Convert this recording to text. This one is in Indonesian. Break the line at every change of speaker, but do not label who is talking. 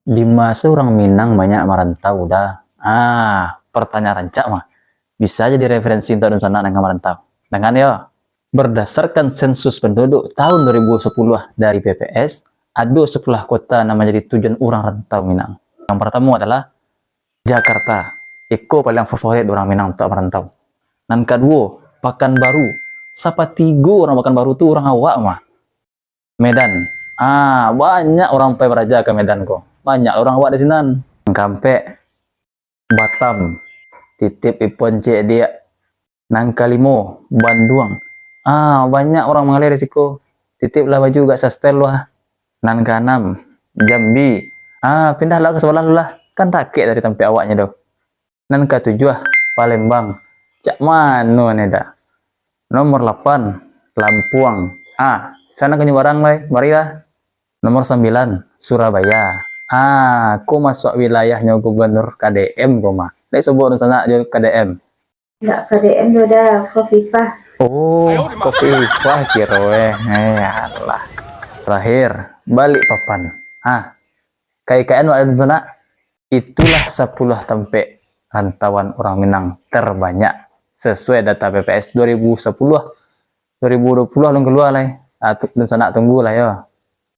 Di masa orang Minang banyak merantau dah. Pertanyaan rancak mah. Bisa jadi referensi untuk dan sana dengan merantau. Dengan ya, berdasarkan sensus penduduk tahun 2010 dari BPS, ada 10 kota yang menjadi tujuan orang rantau Minang. Yang pertama adalah Jakarta. Eko paling favorit orang Minang untuk merantau. Dan kedua, Pekanbaru. Siapa tiga orang Pekanbaru tuh orang awak mah. Medan. Banyak orang pai beraja ke Medan kok. Banyak orang awak di sini. Sampai Batam. Titip ipon cek dia. Nangkalimo, Bandung. Banyak orang mengalir risiko. Titip lah baju gak sastel lah. Nankanam, Jambi. Pindahlah ke sebelah lah. Kan rakit dari tempat awaknya dong. Nan ketujuh, Palembang. Cak mana nih dah? Nomor 8, Lampung. Sana ke barang lah, marilah. Nomor 9, Surabaya. Aku masuk wilayahnya Gubernur KDM kok mah. Dari sebut sana jadi KDM.
Enggak KDM udah Khofifah.
Khofifah kirowe. Alah. Terakhir, Balikpapan. KIKN ada di sana. Itulah 10 tempat rantauan orang Minang terbanyak sesuai data BPS 2010. 2020 belum keluar lah. Dan sana tunggu lah ya.